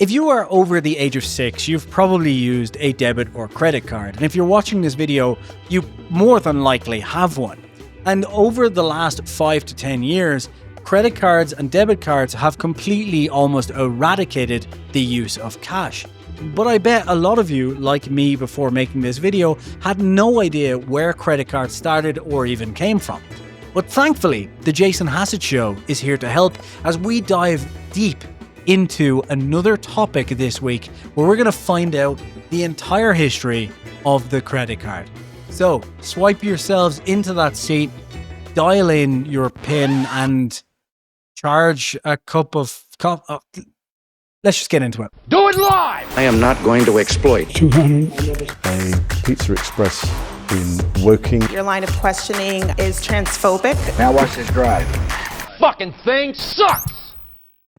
If you are over the age of 6, you've probably used a debit or credit card. And if you're watching this video, you more than likely have one. And over the last 5 to 10 years, credit cards and debit cards have completely almost eradicated the use of cash. But I bet a lot of you, like me before making this video, had no idea where credit cards started or even came from. But thankfully, the Jason Hassett Show is here to help as we dive deep into another topic this week where we're going to find out the entire history of the credit card. So swipe yourselves into that seat, dial in your PIN and charge a cup of coffee. Let's just get into it. Do it live! I am not going to exploit. A Pizza Express in Woking. Your line of questioning is transphobic. Now watch this drive. Fucking thing sucks!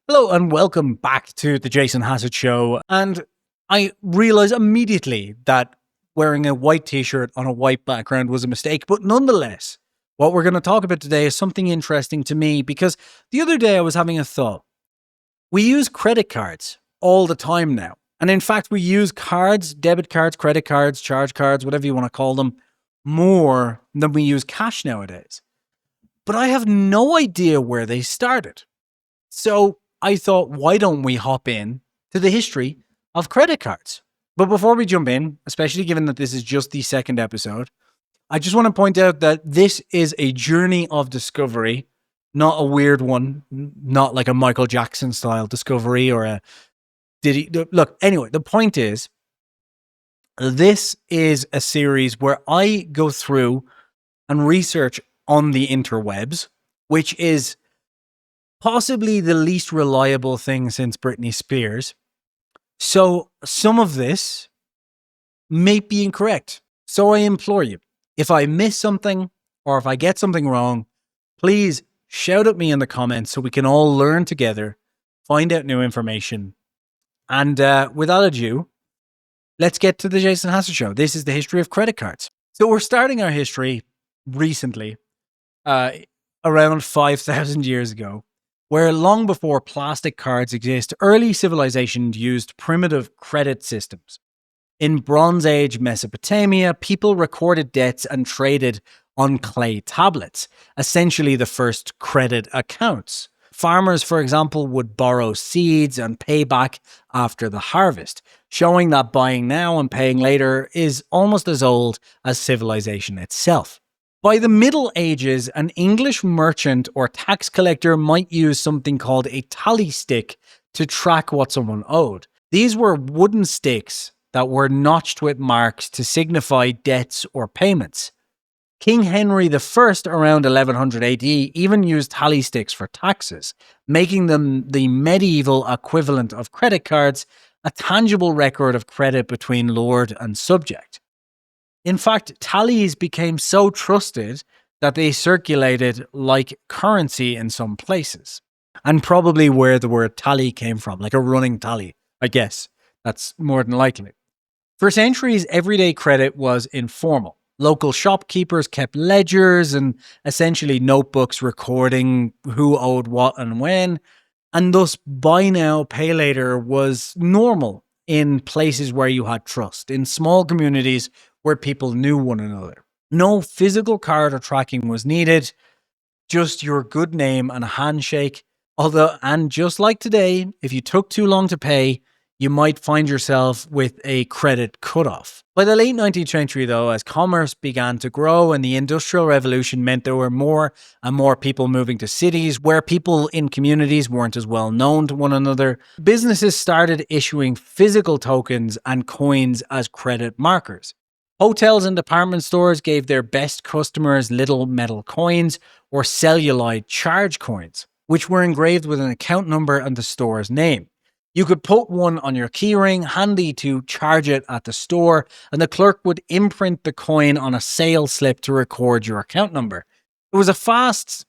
Hello and welcome back to the Jason Hassett Show. And I realized immediately that wearing a white t-shirt on a white background was a mistake. But nonetheless, what we're going to talk about today is something interesting to me because the other day I was having a thought. We use credit cards all the time now. And in fact, we use cards, debit cards, credit cards, charge cards, whatever you want to call them, more than we use cash nowadays. But I have no idea where they started. So I thought, why don't we hop in to the history of credit cards? But before we jump in, especially given that this is just the second episode, I just want to point out that this is a journey of discovery, not a weird one, not like a Michael Jackson style discovery or a Diddy. Look, anyway, the point is, this is a series where I go through and research on the interwebs, which is possibly the least reliable thing since Britney Spears. So some of this may be incorrect. So I implore you, if I miss something or if I get something wrong, please shout at me in the comments so we can all learn together, find out new information. And without ado, let's get to the Jason Hassett Show. This is the history of credit cards. So we're starting our history recently, around 5,000 years ago, where long before plastic cards exist, early civilizations used primitive credit systems. In Bronze Age Mesopotamia, people recorded debts and traded on clay tablets, essentially the first credit accounts. Farmers, for example, would borrow seeds and pay back after the harvest, showing that buying now and paying later is almost as old as civilization itself. By the Middle Ages, an English merchant or tax collector might use something called a tally stick to track what someone owed. These were wooden sticks that were notched with marks to signify debts or payments. King Henry I around 1100 AD even used tally sticks for taxes, making them the medieval equivalent of credit cards, a tangible record of credit between lord and subject. In fact, tallies became so trusted that they circulated like currency in some places. And probably where the word tally came from, like a running tally, I guess. That's more than likely. For centuries, everyday credit was informal. Local shopkeepers kept ledgers and essentially notebooks recording who owed what and when. And thus, buy now, pay later was normal in places where you had trust, in small communities where people knew one another. No physical card or tracking was needed, just your good name and a handshake. And just like today, if you took too long to pay, you might find yourself with a credit cutoff. By the late 19th century, though, as commerce began to grow and the Industrial Revolution meant there were more and more people moving to cities where people in communities weren't as well known to one another, businesses started issuing physical tokens and coins as credit markers. Hotels and department stores gave their best customers little metal coins or celluloid charge coins, which were engraved with an account number and the store's name. You could put one on your keyring, handy to charge it at the store, and the clerk would imprint the coin on a sales slip to record your account number. It was a fast,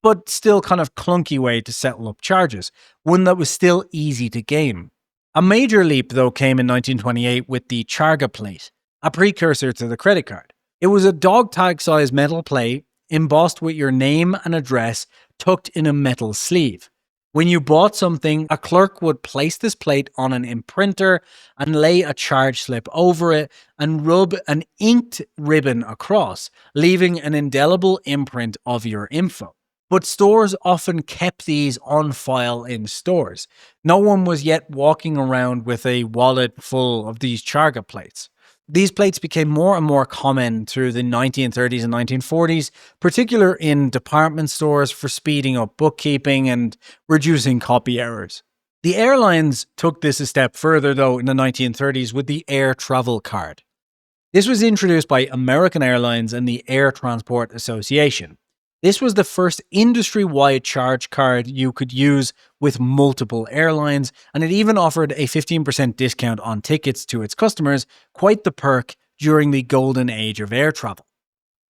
but still kind of clunky way to settle up charges, one that was still easy to game. A major leap, though, came in 1928 with the Charga plate, a precursor to the credit card. It was a dog tag-sized metal plate embossed with your name and address tucked in a metal sleeve. When you bought something, a clerk would place this plate on an imprinter and lay a charge slip over it and rub an inked ribbon across, leaving an indelible imprint of your info. But stores often kept these on file in stores. No one was yet walking around with a wallet full of these charga plates. These plates became more and more common through the 1930s and 1940s, particularly in department stores for speeding up bookkeeping and reducing copy errors. The airlines took this a step further, though, in the 1930s with the air travel card. This was introduced by American Airlines and the Air Transport Association. This was the first industry-wide charge card you could use with multiple airlines, and it even offered a 15% discount on tickets to its customers, quite the perk during the golden age of air travel.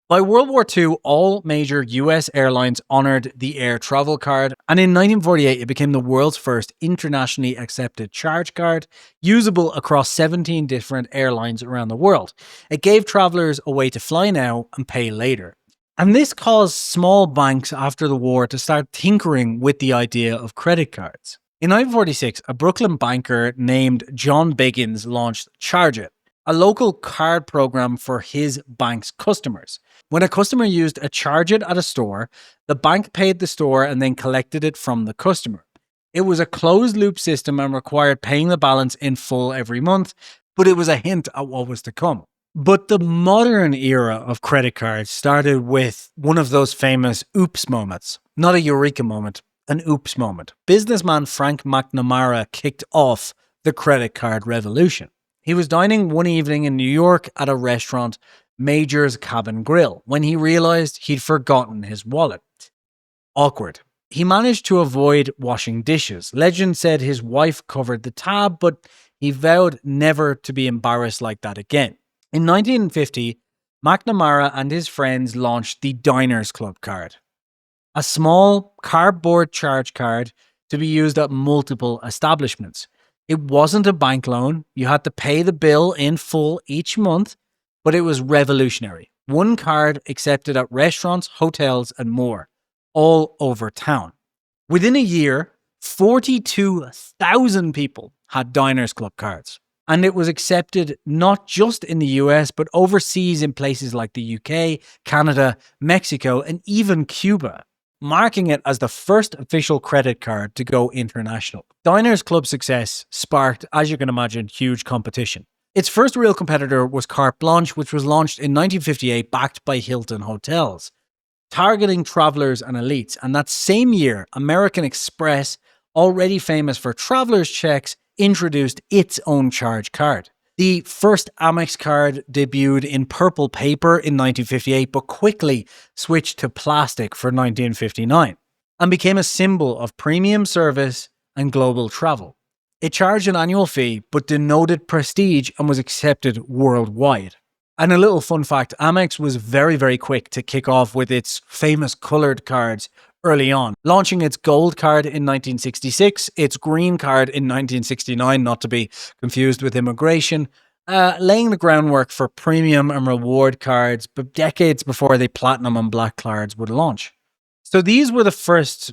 By World War II, all major US airlines honored the air travel card, and in 1948 it became the world's first internationally accepted charge card, usable across 17 different airlines around the world. It gave travelers a way to fly now and pay later. And this caused small banks after the war to start tinkering with the idea of credit cards. In 1946, a Brooklyn banker named John Biggins launched Charge It, a local card program for his bank's customers. When a customer used a Charge It at a store, the bank paid the store and then collected it from the customer. It was a closed-loop system and required paying the balance in full every month, but it was a hint at what was to come. But the modern era of credit cards started with one of those famous oops moments. Not a eureka moment, an oops moment. Businessman Frank McNamara kicked off the credit card revolution. He was dining one evening in New York at a restaurant, Major's Cabin Grill, when he realized he'd forgotten his wallet. Awkward. He managed to avoid washing dishes. Legend said his wife covered the tab, but he vowed never to be embarrassed like that again. In 1950, McNamara and his friends launched the Diners Club card, a small cardboard charge card to be used at multiple establishments. It wasn't a bank loan. You had to pay the bill in full each month, but it was revolutionary. One card accepted at restaurants, hotels, and more, all over town. Within a year, 42,000 people had Diners Club cards. And it was accepted not just in the US, but overseas in places like the UK, Canada, Mexico, and even Cuba, marking it as the first official credit card to go international. Diners Club success sparked, as you can imagine, huge competition. Its first real competitor was Carte Blanche, which was launched in 1958, backed by Hilton Hotels, targeting travelers and elites. And that same year, American Express, already famous for travelers' checks, introduced its own charge card. The first Amex card debuted in purple paper in 1958, but quickly switched to plastic for 1959 and became a symbol of premium service and global travel. It charged an annual fee, but denoted prestige and was accepted worldwide. And a little fun fact, Amex was very, very quick to kick off with its famous colored cards early on, launching its gold card in 1966, its green card in 1969, not to be confused with immigration, laying the groundwork for premium and reward cards, but decades before the platinum and black cards would launch. So these were the first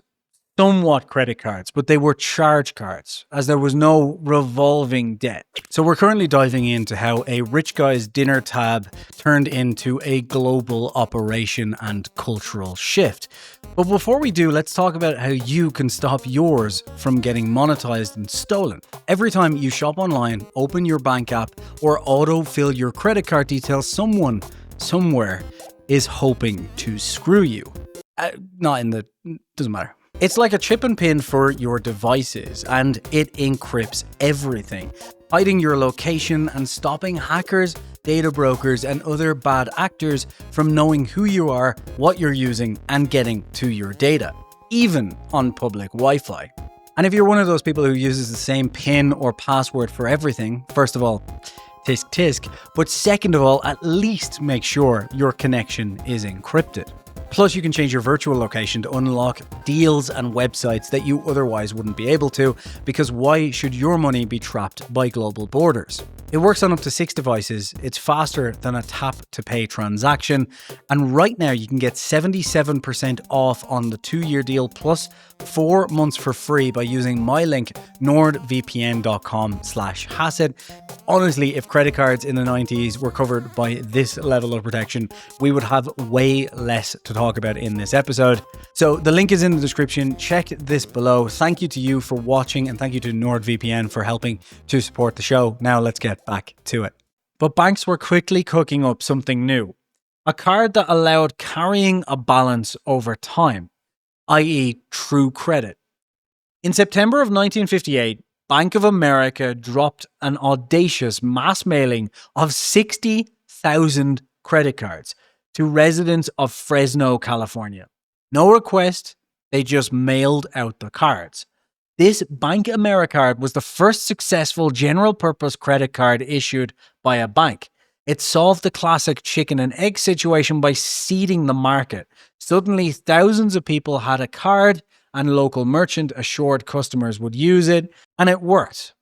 somewhat credit cards, but they were charge cards, as there was no revolving debt. So we're currently diving into how a rich guy's dinner tab turned into a global operation and cultural shift. But before we do, let's talk about how you can stop yours from getting monetized and stolen. Every time you shop online, open your bank app, or auto-fill your credit card details, someone, somewhere, is hoping to screw you. Doesn't matter. It's like a chip and pin for your devices, and it encrypts everything, hiding your location and stopping hackers, data brokers, and other bad actors from knowing who you are, what you're using, and getting to your data, even on public Wi-Fi. And if you're one of those people who uses the same PIN or password for everything, first of all, tisk tisk, but second of all, at least make sure your connection is encrypted. Plus, you can change your virtual location to unlock deals and websites that you otherwise wouldn't be able to, because why should your money be trapped by global borders? It works on up to 6 devices, it's faster than a tap-to-pay transaction, and right now you can get 77% off on the 2-year deal plus 4 months for free by using my link nordvpn.com/Hassett. Honestly, if credit cards in the 90s were covered by this level of protection, we would have way less to talk about in this episode. So the link is in the description. Check this below. Thank you to you for watching, and thank you to NordVPN for helping to support the show. Now let's get back to it. But banks were quickly cooking up something new. A card that allowed carrying a balance over time, i.e. true credit. In September of 1958, Bank of America dropped an audacious mass mailing of 60,000 credit cards to residents of Fresno, California. No request, they just mailed out the cards. This Bank Americard was the first successful general-purpose credit card issued by a bank. It solved the classic chicken and egg situation by seeding the market. Suddenly, thousands of people had a card, and local merchant assured customers would use it, and it worked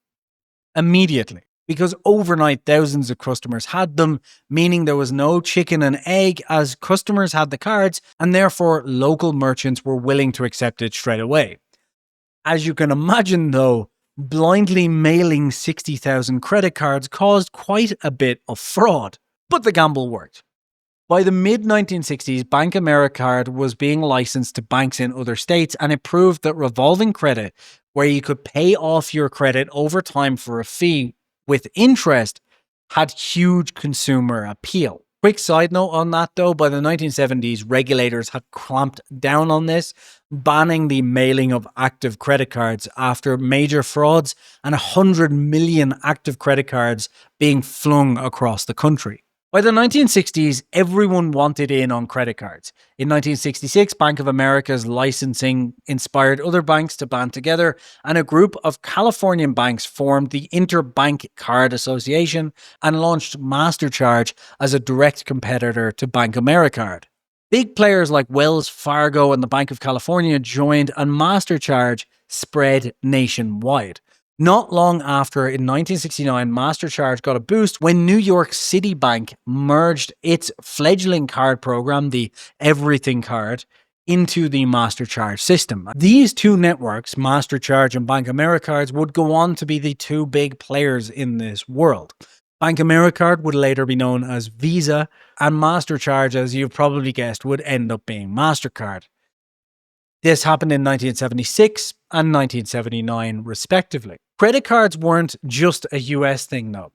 immediately. Because overnight, thousands of customers had them, meaning there was no chicken and egg as customers had the cards, and therefore local merchants were willing to accept it straight away. As you can imagine, though, blindly mailing 60,000 credit cards caused quite a bit of fraud. But the gamble worked. By the mid-1960s, Bank Americard was being licensed to banks in other states, and it proved that revolving credit, where you could pay off your credit over time for a fee with interest, had huge consumer appeal. Quick side note on that though, by the 1970s, regulators had clamped down on this, banning the mailing of active credit cards after major frauds and 100 million active credit cards being flung across the country. By the 1960s, everyone wanted in on credit cards. In 1966, Bank of America's licensing inspired other banks to band together, and a group of Californian banks formed the Interbank Card Association and launched Mastercard as a direct competitor to Bank Americard. Big players like Wells Fargo and the Bank of California joined, and Mastercard spread nationwide. Not long after, in 1969, Mastercard got a boost when New York City Bank merged its fledgling card program, the Everything Card, into the Mastercard system. These two networks, Mastercard and Bank Americard, would go on to be the two big players in this world. Bank Americard would later be known as Visa, and Mastercard, as you've probably guessed, would end up being Mastercard. This happened in 1976 and 1979, respectively. Credit cards weren't just a US thing, though.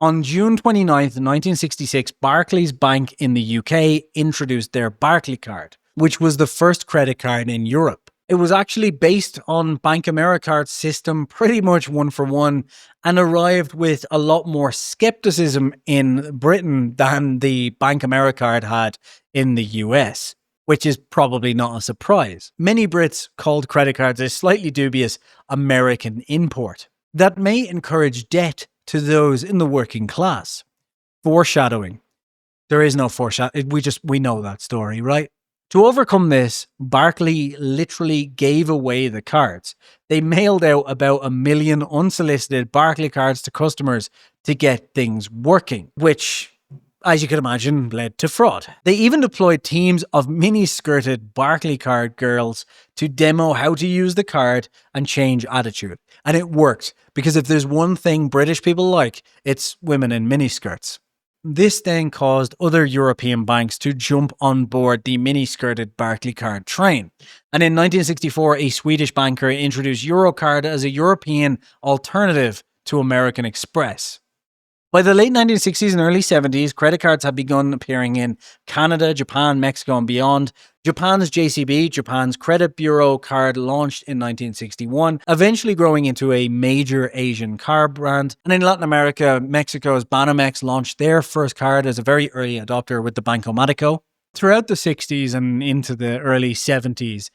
On June 29, 1966, Barclays Bank in the UK introduced their Barclaycard, which was the first credit card in Europe. It was actually based on Bank Americard's system, pretty much one for one, and arrived with a lot more skepticism in Britain than the Bank Americard had in the US. Which is probably not a surprise. Many Brits called credit cards a slightly dubious American import that may encourage debt to those in the working class. Foreshadowing. There is no foreshadowing. We know that story, right? To overcome this, Barclays literally gave away the cards. They mailed out about 1 million unsolicited Barclays cards to customers to get things working, which, as you can imagine, led to fraud. They even deployed teams of mini-skirted Barclaycard girls to demo how to use the card and change attitude. And it worked, because if there's one thing British people like, it's women in miniskirts. This then caused other European banks to jump on board the mini-skirted Barclaycard train. And in 1964, a Swedish banker introduced Eurocard as a European alternative to American Express. By the late 1960s and early 70s, credit cards had begun appearing in Canada, Japan, Mexico, and beyond. Japan's JCB, Japan's Credit Bureau card, launched in 1961, eventually growing into a major Asian card brand. And in Latin America, Mexico's Banamex launched their first card as a very early adopter with the Banco Mágico. Throughout the 60s and into the early 70s,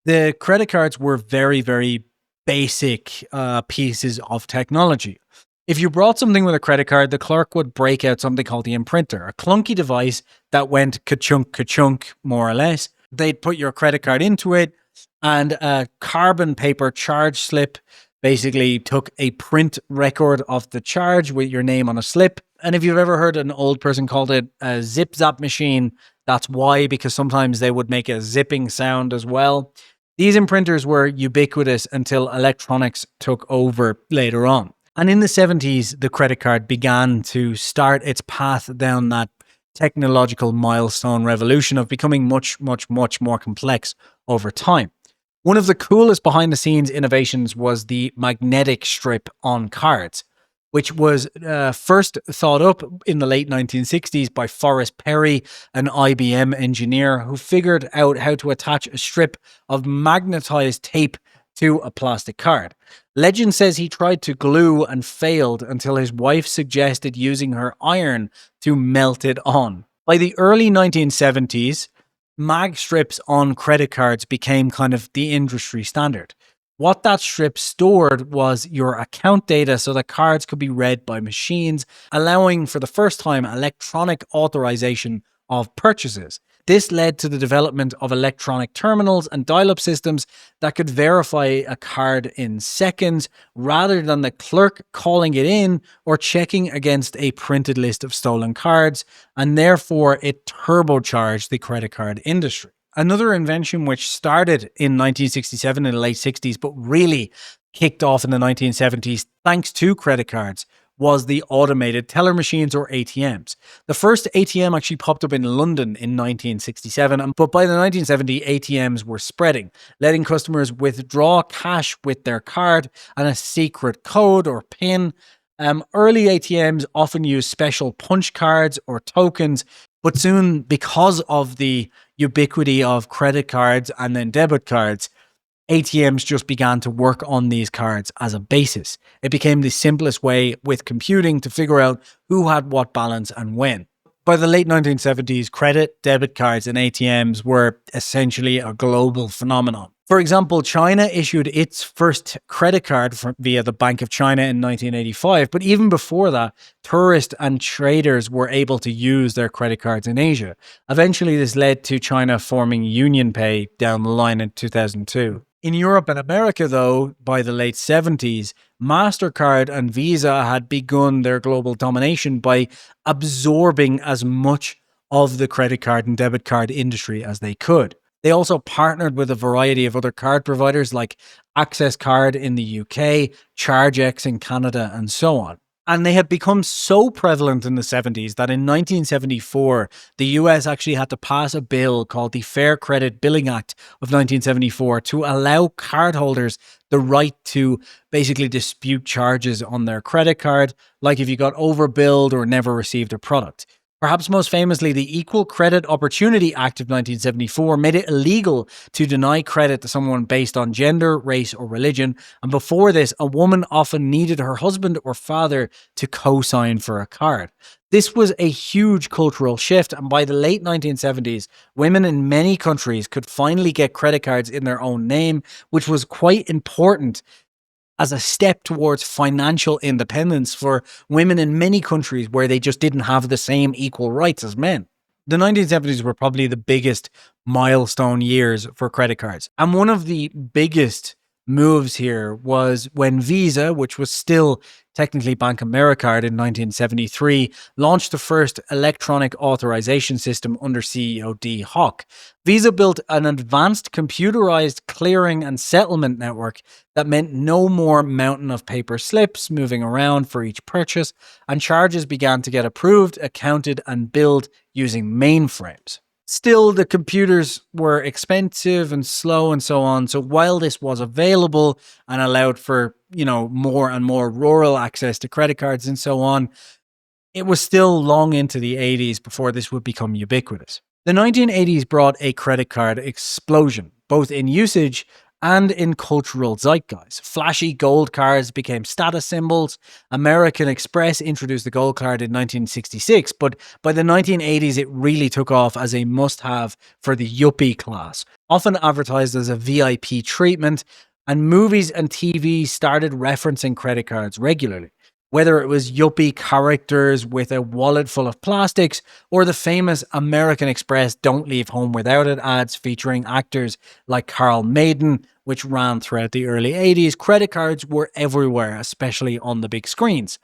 the credit cards were very, very basic pieces of technology. If you brought something with a credit card, the clerk would break out something called the imprinter, a clunky device that went ka-chunk, ka-chunk, more or less. They'd put your credit card into it, and a carbon paper charge slip basically took a print record of the charge with your name on a slip. And if you've ever heard an old person called it a zip-zap machine, that's why, because sometimes they would make a zipping sound as well. These imprinters were ubiquitous until electronics took over later on. And in the 70s, the credit card began to start its path down that technological milestone revolution of becoming much, much, much more complex over time. One of the coolest behind the scenes innovations was the magnetic strip on cards, which was first thought up in the late 1960s by Forrest Perry, an IBM engineer who figured out how to attach a strip of magnetized tape to a plastic card. Legend says he tried to glue and failed until his wife suggested using her iron to melt it on. By the early 1970s, mag strips on credit cards became kind of the industry standard. What that strip stored was your account data so that cards could be read by machines, allowing for the first time electronic authorization of purchases. This led to the development of electronic terminals and dial-up systems that could verify a card in seconds rather than the clerk calling it in or checking against a printed list of stolen cards, and therefore it turbocharged the credit card industry. Another invention which started in 1967 in the late 60s but really kicked off in the 1970s thanks to credit cards was the automated teller machines, or ATMs. The first ATM actually popped up in London in 1967, but by the 1970s, ATMs were spreading, letting customers withdraw cash with their card and a secret code or PIN. Early ATMs often used special punch cards or tokens, but soon, because of the ubiquity of credit cards and then debit cards, ATMs just began to work on these cards as a basis. It became the simplest way with computing to figure out who had what balance and when. By the late 1970s, credit, debit cards, and ATMs were essentially a global phenomenon. For example, China issued its first credit card via the Bank of China in 1985, but even before that, tourists and traders were able to use their credit cards in Asia. Eventually, this led to China forming UnionPay down the line in 2002. In Europe and America, though, by the late 70s, Mastercard and Visa had begun their global domination by absorbing as much of the credit card and debit card industry as they could. They also partnered with a variety of other card providers like Access Card in the UK, ChargeX in Canada, and so on. And they had become so prevalent in the 70s that in 1974, the US actually had to pass a bill called the Fair Credit Billing Act of 1974 to allow cardholders the right to basically dispute charges on their credit card, like if you got overbilled or never received a product. Perhaps most famously, the Equal Credit Opportunity Act of 1974 made it illegal to deny credit to someone based on gender, race, or religion. And before this, a woman often needed her husband or father to co-sign for a card. This was a huge cultural shift, and by the late 1970s, women in many countries could finally get credit cards in their own name, which was quite important as a step towards financial independence for women in many countries where they just didn't have the same equal rights as men. The 1970s were probably the biggest milestone years for credit cards. And one of the biggest moves here was when Visa, which was still technically Bank Mastercard in 1973, launched the first electronic authorization system under CEO Dee Hock. Visa built an advanced computerized clearing and settlement network that meant no more mountain of paper slips moving around for each purchase, and charges began to get approved, accounted, and billed using mainframes. Still, the computers were expensive and slow and so on. So while this was available and allowed for, more and more rural access to credit cards and so on, it was still long into the 80s before this would become ubiquitous. The 1980s brought a credit card explosion, both in usage and in cultural zeitgeist. Flashy gold cards became status symbols. American Express introduced the gold card in 1966, but by the 1980s it really took off as a must-have for the yuppie class, often advertised as a VIP treatment, and movies and TV started referencing credit cards regularly. Whether it was yuppie characters with a wallet full of plastics or the famous American Express Don't Leave Home Without It ads featuring actors like Carl Maiden, which ran throughout the early 80s, credit cards were everywhere, especially on the big screens.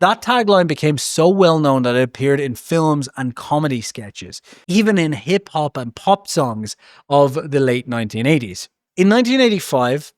That tagline became so well known that it appeared in films and comedy sketches, even in hip hop and pop songs of the late 1980s. In 1985,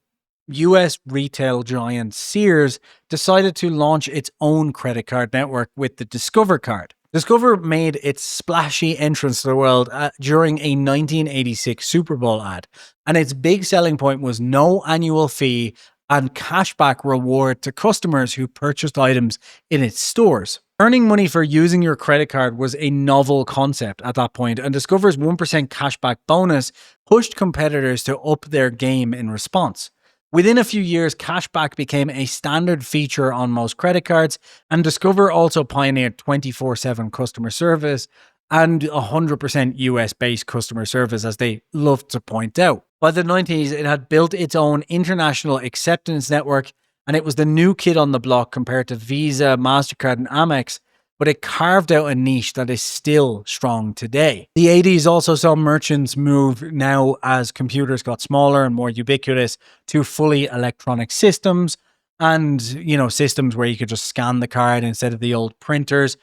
US retail giant Sears decided to launch its own credit card network with the Discover card. Discover made its splashy entrance to the world during a 1986 Super Bowl ad, and its big selling point was no annual fee and cashback reward to customers who purchased items in its stores. Earning money for using your credit card was a novel concept at that point, and Discover's 1% cashback bonus pushed competitors to up their game in response. Within a few years, cashback became a standard feature on most credit cards, and Discover also pioneered 24/7 customer service and 100% US-based customer service, as they loved to point out. By the 90s, it had built its own international acceptance network, and it was the new kid on the block compared to Visa, Mastercard, and Amex, but it carved out a niche that is still strong today. The 80s also saw merchants move now as computers got smaller and more ubiquitous to fully electronic systems and, systems where you could just scan the card instead of the old printers.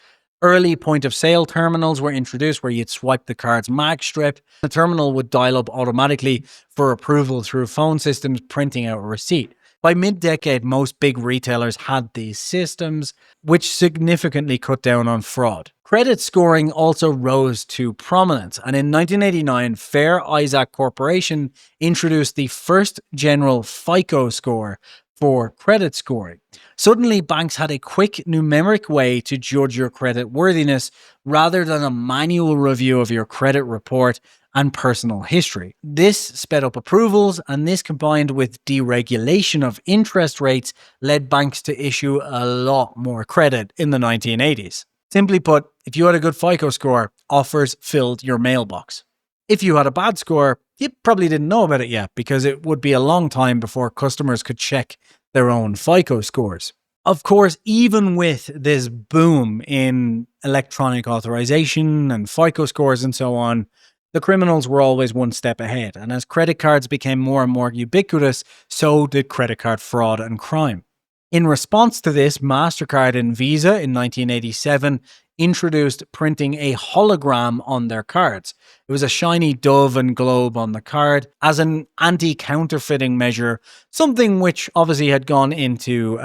Early point of sale terminals were introduced where you'd swipe the card's mag strip. The terminal would dial up automatically for approval through phone systems, printing out a receipt. By mid-decade, most big retailers had these systems, which significantly cut down on fraud. Credit scoring also rose to prominence, and in 1989, Fair Isaac Corporation introduced the first general FICO score for credit scoring. Suddenly, banks had a quick numeric way to judge your credit worthiness rather than a manual review of your credit report and personal history. This sped up approvals, and this combined with deregulation of interest rates led banks to issue a lot more credit in the 1980s. Simply put, if you had a good FICO score, offers filled your mailbox. If you had a bad score, you probably didn't know about it yet because it would be a long time before customers could check their own FICO scores. Of course, even with this boom in electronic authorization and FICO scores and so on, the criminals were always one step ahead, and as credit cards became more and more ubiquitous, so did credit card fraud and crime. In response to this, Mastercard and Visa in 1987 introduced printing a hologram on their cards. It was a shiny dove and globe on the card as an anti-counterfeiting measure, something which obviously had gone into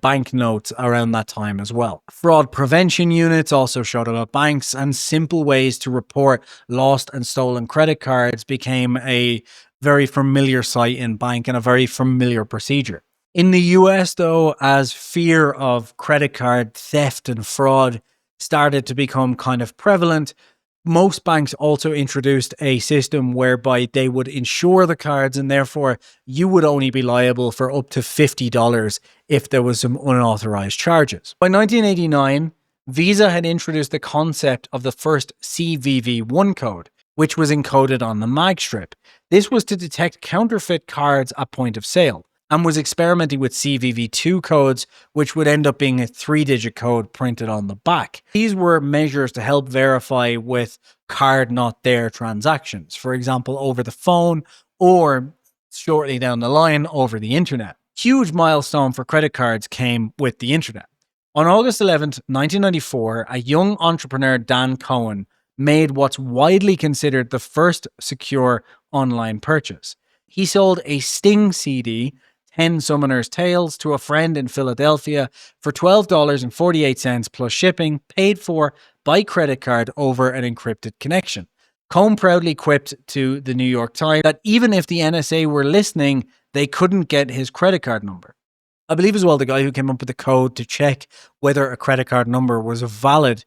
banknotes around that time as well. Fraud prevention units also showed up at banks, and simple ways to report lost and stolen credit cards became a very familiar sight in bank and a very familiar procedure. In the US, though, as fear of credit card theft and fraud started to become kind of prevalent, most banks also introduced a system whereby they would insure the cards, and therefore you would only be liable for up to $50 if there was some unauthorized charges. By 1989, Visa had introduced the concept of the first CVV1 code, which was encoded on the mag strip. This was to detect counterfeit cards at point of sale, and was experimenting with CVV2 codes, which would end up being a 3-digit code printed on the back. These were measures to help verify with card not there transactions, for example, over the phone or shortly down the line over the internet. Huge milestone for credit cards came with the internet. On August 11th, 1994, a young entrepreneur, Dan Cohen, made what's widely considered the first secure online purchase. He sold a Sting CD, 10 Summoner's Tales, to a friend in Philadelphia for $12.48 plus shipping, paid for by credit card over an encrypted connection. Cohn proudly quipped to the New York Times that even if the NSA were listening, they couldn't get his credit card number. I believe as well the guy who came up with the code to check whether a credit card number was valid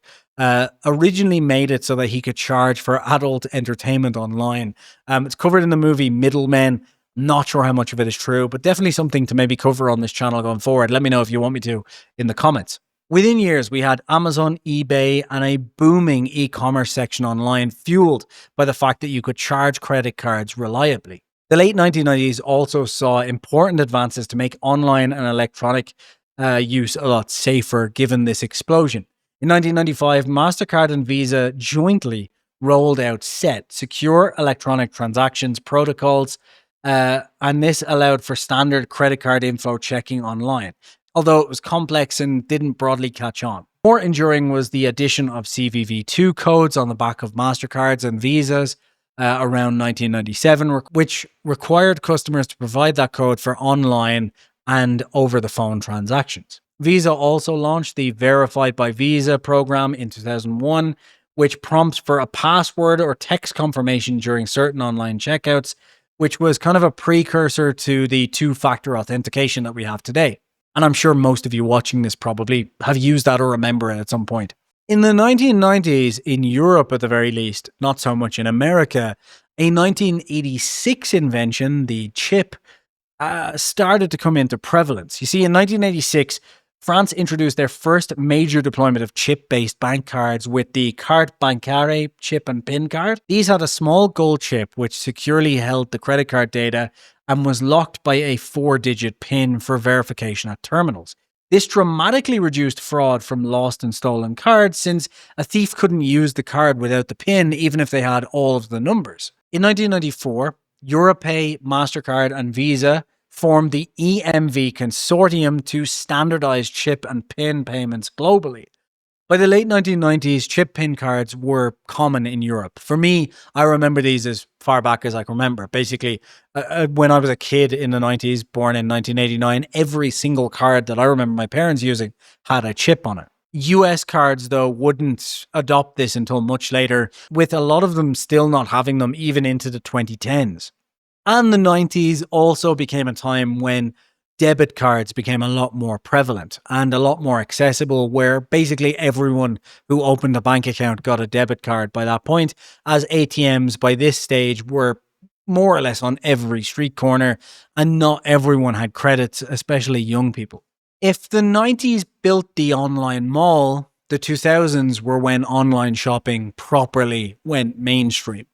originally made it so that he could charge for adult entertainment online. It's covered in the movie Middlemen. Not sure how much of it is true, but definitely something to maybe cover on this channel going forward. Let me know if you want me to in the comments. Within years, we had Amazon, eBay, and a booming e-commerce section online, fueled by the fact that you could charge credit cards reliably. The late 1990s also saw important advances to make online and electronic use a lot safer given this explosion. In 1995, Mastercard and Visa jointly rolled out SET, Secure Electronic Transactions Protocols, and this allowed for standard credit card info checking online, although it was complex and didn't broadly catch on. More enduring was the addition of CVV2 codes on the back of Mastercards and Visas around 1997, which required customers to provide that code for online and over-the-phone transactions. Visa also launched the Verified by Visa program in 2001, which prompts for a password or text confirmation during certain online checkouts, which was kind of a precursor to the two-factor authentication that we have today. And I'm sure most of you watching this probably have used that or remember it at some point. In the 1990s, in Europe at the very least, not so much in America, a 1986 invention, the chip, started to come into prevalence. You see, in 1986, France introduced their first major deployment of chip-based bank cards with the carte bancaire chip and PIN card. These had a small gold chip which securely held the credit card data and was locked by a 4-digit PIN for verification at terminals. This dramatically reduced fraud from lost and stolen cards, since a thief couldn't use the card without the PIN even if they had all of the numbers. In 1994, Europay, Mastercard and Visa formed the EMV consortium to standardize chip and PIN payments globally. By the late 1990s, chip PIN cards were common in Europe. For me, I remember these as far back as I can remember. Basically, when I was a kid in the 90s, born in 1989, every single card that I remember my parents using had a chip on it. US cards, though, wouldn't adopt this until much later, with a lot of them still not having them even into the 2010s. And the 90s also became a time when debit cards became a lot more prevalent and a lot more accessible, where basically everyone who opened a bank account got a debit card by that point, as ATMs by this stage were more or less on every street corner and not everyone had credits, especially young people. If the 90s built the online mall, the 2000s were when online shopping properly went mainstream.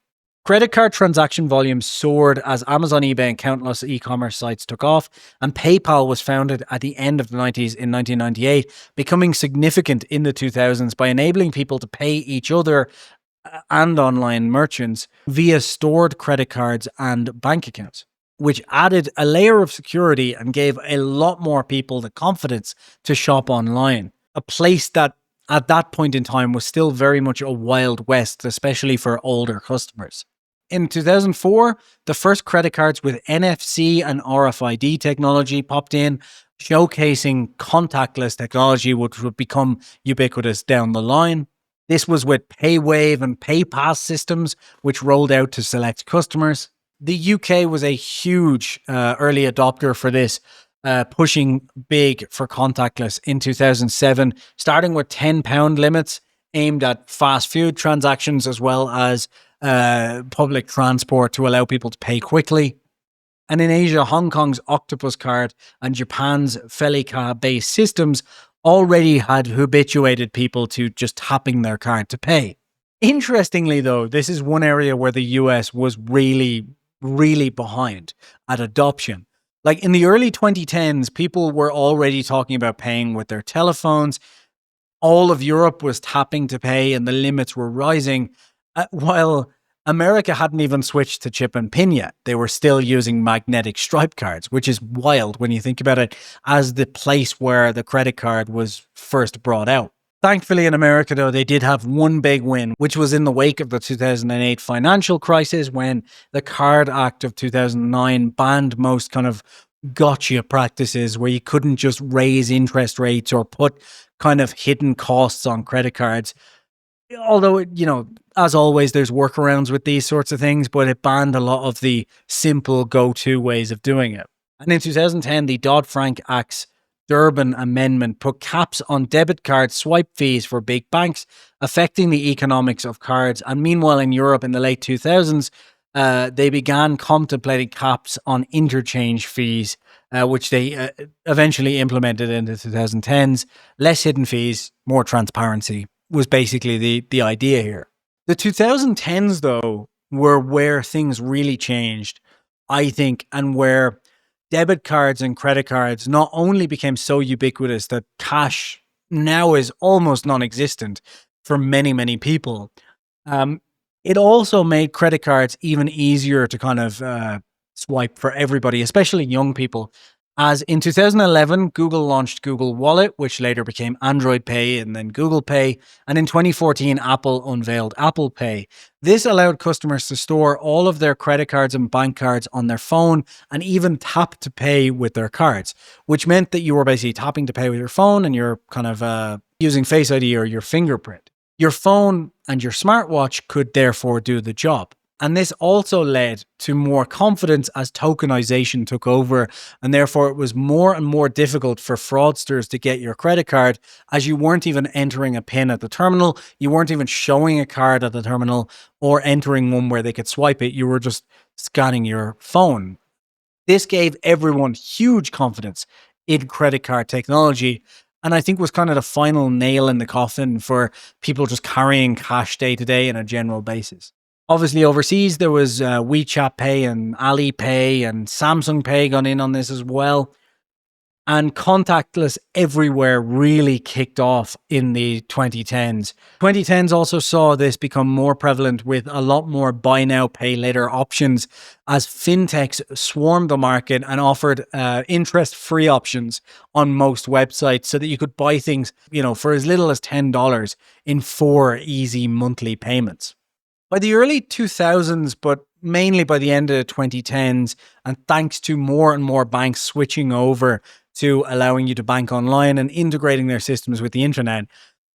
Credit card transaction volumes soared as Amazon, eBay, and countless e-commerce sites took off, and PayPal was founded at the end of the 90s in 1998, becoming significant in the 2000s by enabling people to pay each other and online merchants via stored credit cards and bank accounts, which added a layer of security and gave a lot more people the confidence to shop online, a place that at that point in time was still very much a wild west, especially for older customers. In 2004, the first credit cards with NFC and RFID technology popped in, showcasing contactless technology, which would become ubiquitous down the line. This was with PayWave and PayPass systems, which rolled out to select customers. The UK was a huge early adopter for this, pushing big for contactless in 2007, starting with £10 limits aimed at fast food transactions as well as public transport to allow people to pay quickly. And in Asia, Hong Kong's Octopus Card and Japan's Felica-based systems already had habituated people to just tapping their card to pay. Interestingly, though, this is one area where the US was really, really behind at adoption. Like in the early 2010s, people were already talking about paying with their telephones. All of Europe was tapping to pay and the limits were rising, while America hadn't even switched to chip and PIN yet. They were still using magnetic stripe cards, which is wild when you think about it, as the place where the credit card was first brought out. Thankfully in America, though, they did have one big win, which was in the wake of the 2008 financial crisis, when the Card Act of 2009 banned most kind of gotcha practices where you couldn't just raise interest rates or put kind of hidden costs on credit cards. Although, as always, there's workarounds with these sorts of things, but it banned a lot of the simple go-to ways of doing it. And in 2010, the Dodd-Frank Act's Durbin Amendment put caps on debit card swipe fees for big banks, affecting the economics of cards. And meanwhile, in Europe in the late 2000s, they began contemplating caps on interchange fees, which they eventually implemented in the 2010s. Less hidden fees, more transparency was basically the idea here. The 2010s, though, were where things really changed, I think, and where debit cards and credit cards not only became so ubiquitous that cash now is almost non-existent for many, many people, it also made credit cards even easier to kind of swipe for everybody, especially young people. As in 2011, Google launched Google Wallet, which later became Android Pay and then Google Pay. And in 2014, Apple unveiled Apple Pay. This allowed customers to store all of their credit cards and bank cards on their phone and even tap to pay with their cards, which meant that you were basically tapping to pay with your phone and you're kind of using Face ID or your fingerprint. Your phone and your smartwatch could therefore do the job. And this also led to more confidence as tokenization took over, and therefore it was more and more difficult for fraudsters to get your credit card, as you weren't even entering a PIN at the terminal, you weren't even showing a card at the terminal or entering one where they could swipe it, you were just scanning your phone. This gave everyone huge confidence in credit card technology, and I think was kind of the final nail in the coffin for people just carrying cash day to day on a general basis. Obviously, overseas, there was WeChat Pay and Alipay and Samsung Pay gone in on this as well. And contactless everywhere really kicked off in the 2010s. 2010s also saw this become more prevalent with a lot more buy now, pay later options as fintechs swarmed the market and offered interest-free options on most websites so that you could buy things, for as little as $10 in 4 easy monthly payments. By the early 2000s, but mainly by the end of the 2010s, and thanks to more and more banks switching over to allowing you to bank online and integrating their systems with the internet,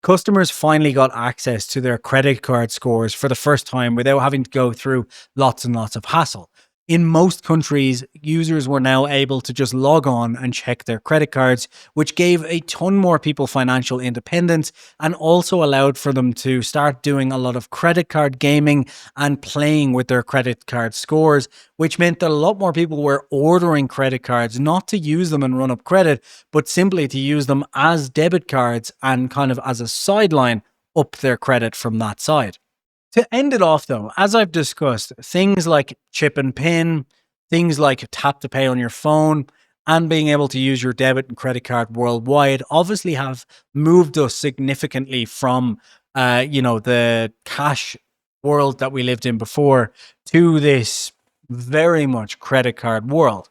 customers finally got access to their credit card scores for the first time without having to go through lots and lots of hassle. In most countries, users were now able to just log on and check their credit cards, which gave a ton more people financial independence and also allowed for them to start doing a lot of credit card gaming and playing with their credit card scores, which meant that a lot more people were ordering credit cards not to use them and run up credit, but simply to use them as debit cards and kind of as a sideline up their credit from that side. To end it off, though, as I've discussed, things like chip and PIN, things like tap to pay on your phone, and being able to use your debit and credit card worldwide obviously have moved us significantly from, the cash world that we lived in before to this very much credit card world.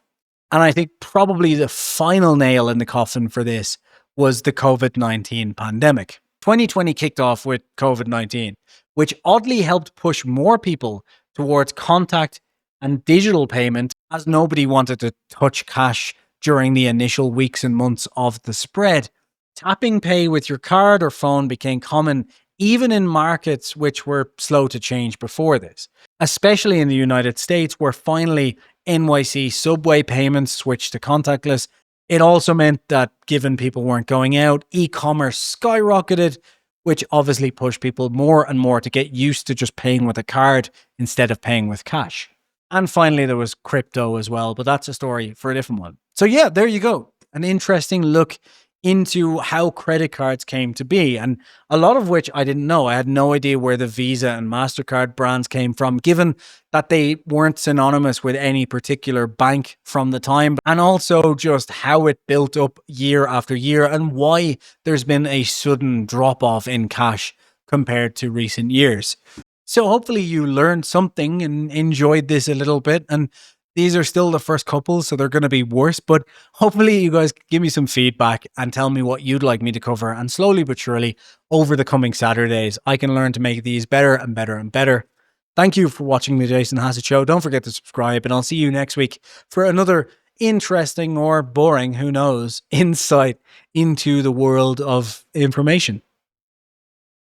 And I think probably the final nail in the coffin for this was the COVID-19 pandemic. 2020 kicked off with COVID-19, which oddly helped push more people towards contact and digital payment, as nobody wanted to touch cash during the initial weeks and months of the spread. Tapping pay with your card or phone became common even in markets which were slow to change before this, especially in the United States, where finally NYC subway payments switched to contactless. It also meant that given people weren't going out, e-commerce skyrocketed, which obviously pushed people more and more to get used to just paying with a card instead of paying with cash. And finally, there was crypto as well, but that's a story for a different one. So yeah, there you go. An interesting look into how credit cards came to be, and a lot of which I didn't know. I had no idea where the Visa and Mastercard brands came from, given that they weren't synonymous with any particular bank from the time, and also just how it built up year after year and why there's been a sudden drop off in cash compared to recent years. So hopefully you learned something and enjoyed this a little bit, and these are still the first couple, so they're going to be worse, but hopefully you guys give me some feedback and tell me what you'd like me to cover, and slowly but surely over the coming Saturdays, I can learn to make these better and better and better. Thank you for watching the Jason Hassett Show. Don't forget to subscribe, and I'll see you next week for another interesting or boring, who knows, insight into the world of information.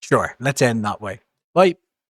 Sure, let's end that way. Bye.